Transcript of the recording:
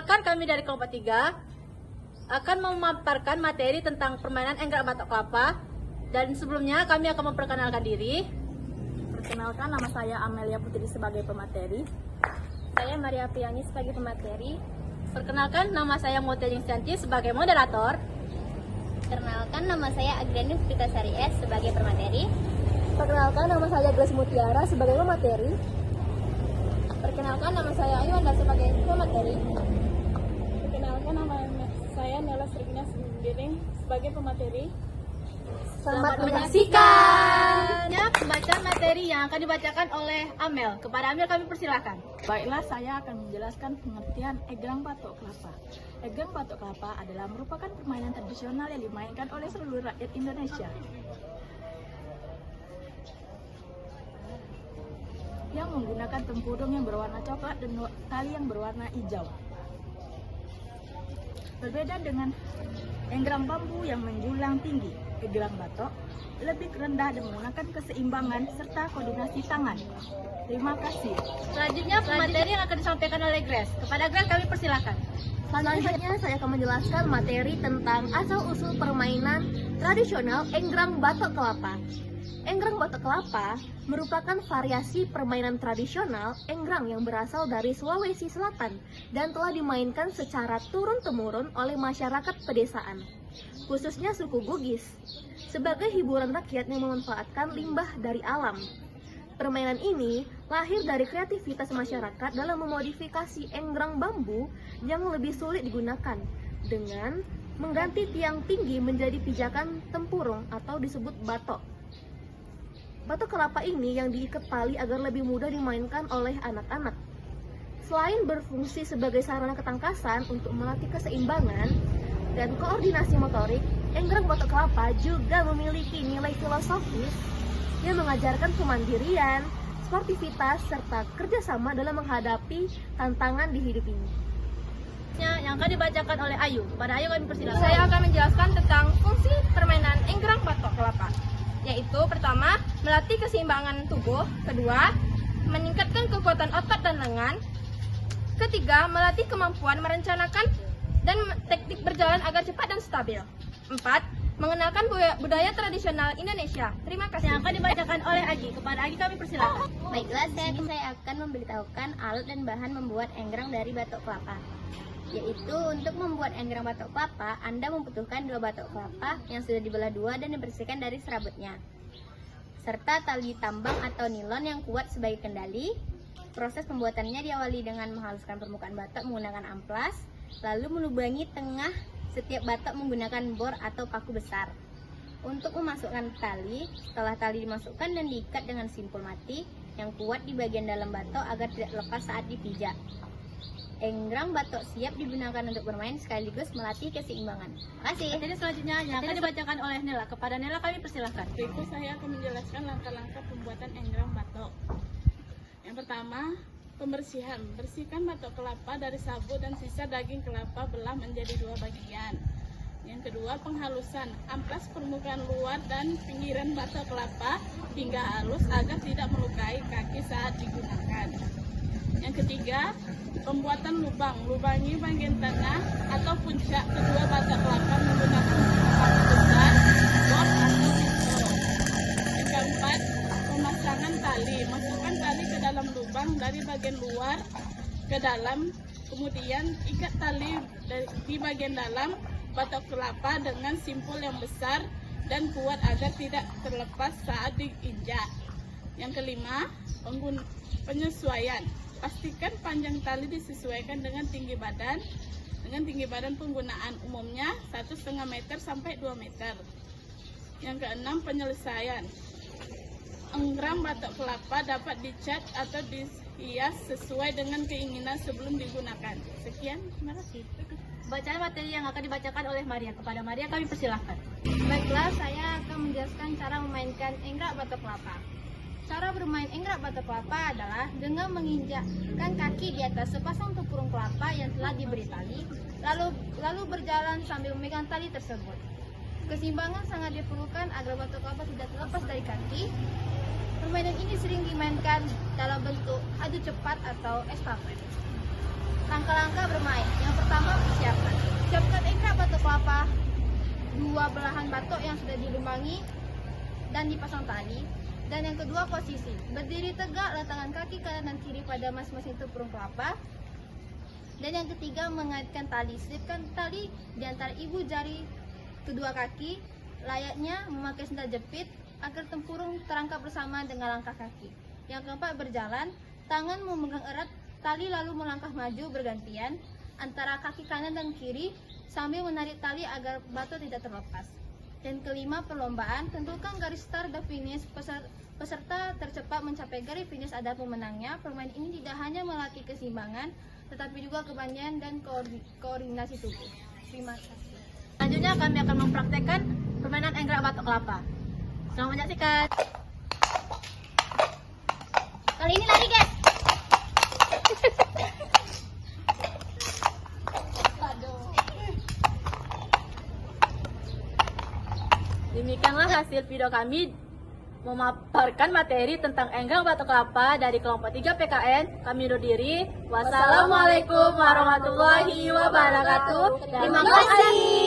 Perkenalkan, kami dari kelompok 3 akan memaparkan materi tentang permainan enggrang batok kelapa. Dan sebelumnya kami akan memperkenalkan diri. Perkenalkan, nama saya Amelia Putri sebagai pemateri. Saya Maria Piani sebagai pemateri. Perkenalkan, nama saya Mutia Jingstianti sebagai moderator. Perkenalkan, nama saya Agriani Putritasari S sebagai pemateri. Perkenalkan, nama saya Grace Mutiara sebagai pemateri. Perkenalkan, nama saya Ayu Anda sebagai pemateri. Perkenalkan, nama saya Nela Sergina Sembiring sebagai pemateri. Selamat menyaksikan pembacaan materi yang akan dibacakan oleh Amel. Kepada Amel kami persilahkan. Baiklah, saya akan menjelaskan pengertian enggrang batok kelapa. Enggrang batok kelapa adalah merupakan permainan tradisional yang dimainkan oleh seluruh rakyat Indonesia, yang menggunakan tempurung yang berwarna coklat dan tali yang berwarna hijau. Berbeda dengan enggrang bambu yang menjulang tinggi, enggrang batok lebih rendah dan menggunakan keseimbangan serta koordinasi tangan. Terima kasih. Selanjutnya materi yang akan disampaikan oleh Grace. Kepada Grace kami persilahkan. Selanjutnya saya akan menjelaskan materi tentang asal-usul permainan tradisional enggrang batok kelapa. Enggrang batok kelapa merupakan variasi permainan tradisional enggrang yang berasal dari Sulawesi Selatan dan telah dimainkan secara turun-temurun oleh masyarakat pedesaan, khususnya suku Bugis, sebagai hiburan rakyat yang memanfaatkan limbah dari alam. Permainan ini lahir dari kreativitas masyarakat dalam memodifikasi enggrang bambu yang lebih sulit digunakan dengan mengganti tiang tinggi menjadi pijakan tempurung atau disebut batok. Batok kelapa ini yang diikat tali agar lebih mudah dimainkan oleh anak-anak. Selain berfungsi sebagai sarana ketangkasan untuk melatih keseimbangan dan koordinasi motorik, enggrang batok kelapa juga memiliki nilai filosofis yang mengajarkan kemandirian, sportivitas, serta kerjasama dalam menghadapi tantangan di hidup ini. Yang akan dibacakan oleh Ayu. Kepada Ayu kami persilahkan. Saya akan menjelaskan tentang fungsi permainan enggrang batok kelapa, yaitu pertama, melatih keseimbangan tubuh. Kedua, meningkatkan kekuatan otot dan lengan. Ketiga, melatih kemampuan merencanakan dan teknik berjalan agar cepat dan stabil. Empat, mengenalkan budaya tradisional Indonesia. Terima kasih. Yang akan dibacakan oleh Agi. Kepada Agi kami persilahkan. Baiklah, saya akan memberitahukan alat dan bahan membuat enggrang dari batok kelapa. Yaitu untuk membuat enggrang batok kelapa, Anda membutuhkan 2 batok kelapa yang sudah dibelah 2 dan dibersihkan dari serabutnya, serta tali tambang atau nilon yang kuat sebagai kendali. Proses pembuatannya diawali dengan menghaluskan permukaan batok menggunakan amplas, lalu melubangi tengah setiap batok menggunakan bor atau paku besar. Untuk memasukkan tali, setelah tali dimasukkan dan diikat dengan simpul mati yang kuat di bagian dalam batok agar tidak lepas saat dipijak. Enggrang batok siap digunakan untuk bermain sekaligus melatih keseimbangan. Terima kasih. Materi selanjutnya yang akan dibacakan oleh Nela. Kepada Nela kami persilahkan. Berikut saya akan menjelaskan langkah-langkah pembuatan enggrang batok. Yang pertama, pembersihan. Bersihkan batok kelapa dari sabut dan sisa daging kelapa, belah menjadi 2 bagian. Yang kedua, penghalusan. Amplas permukaan luar dan pinggiran batok kelapa hingga halus agar tidak melukai kaki saat digunakan. Yang ketiga, pembuatan lubang. Lubangi bagian tengah atau puncak kedua batok kelapa menggunakan paku besar, bor atau pisau. Yang keempat, pemasangan tali. Masukkan tali ke dalam lubang dari bagian luar ke dalam, kemudian ikat tali di bagian dalam batok kelapa dengan simpul yang besar dan kuat agar tidak terlepas saat diinjak. Yang kelima, penyesuaian. Pastikan panjang tali disesuaikan dengan tinggi badan. Dengan tinggi badan penggunaan umumnya 1,5 meter sampai 2 meter. Yang keenam, penyelesaian. Enggrang batok kelapa dapat dicat atau dihias sesuai dengan keinginan sebelum digunakan. Sekian, terima kasih. Bacaan materi yang akan dibacakan oleh Maria. Kepada Maria kami persilahkan. Baiklah, saya akan menjelaskan cara memainkan enggrang batok kelapa. Cara bermain enggrang batok kelapa adalah dengan menginjakkan kaki di atas sepasang tempurung kelapa yang telah diberi tali, lalu berjalan sambil memegang tali tersebut. Keseimbangan sangat diperlukan agar batok kelapa tidak terlepas dari kaki. Permainan ini sering dimainkan dalam bentuk adu cepat atau estafet. Langkah-langkah bermain. Yang pertama, persiapan. Siapkan enggrang batok kelapa, 2 belahan batok yang sudah dilubangi dan dipasang tali. Dan yang kedua, posisi. Berdiri tegak, letakkan kaki kanan dan kiri pada masing-masing tepung kelapa. Dan yang ketiga, mengaitkan tali. Selipkan tali di antara ibu jari kedua kaki, layaknya memakai sendal jepit agar tempurung terangkap bersama dengan langkah kaki. Yang keempat, berjalan. Tangan memegang erat tali lalu melangkah maju bergantian antara kaki kanan dan kiri sambil menarik tali agar batok tidak terlepas. Dan kelima, perlombaan. Tentukan garis start dan finish. Peserta tercepat mencapai garis finish ada pemenangnya. Permainan ini tidak hanya melatih keseimbangan, tetapi juga kepandaian dan koordinasi tubuh. Terima kasih. Selanjutnya kami akan mempraktekkan permainan enggrang batok kelapa. Selamat menyaksikan. Kali ini lari, guys. Demikianlah hasil video kami memaparkan materi tentang enggrang batok kelapa dari kelompok 3 PKN. Kami undur diri. Wassalamualaikum warahmatullahi wabarakatuh. Terima kasih.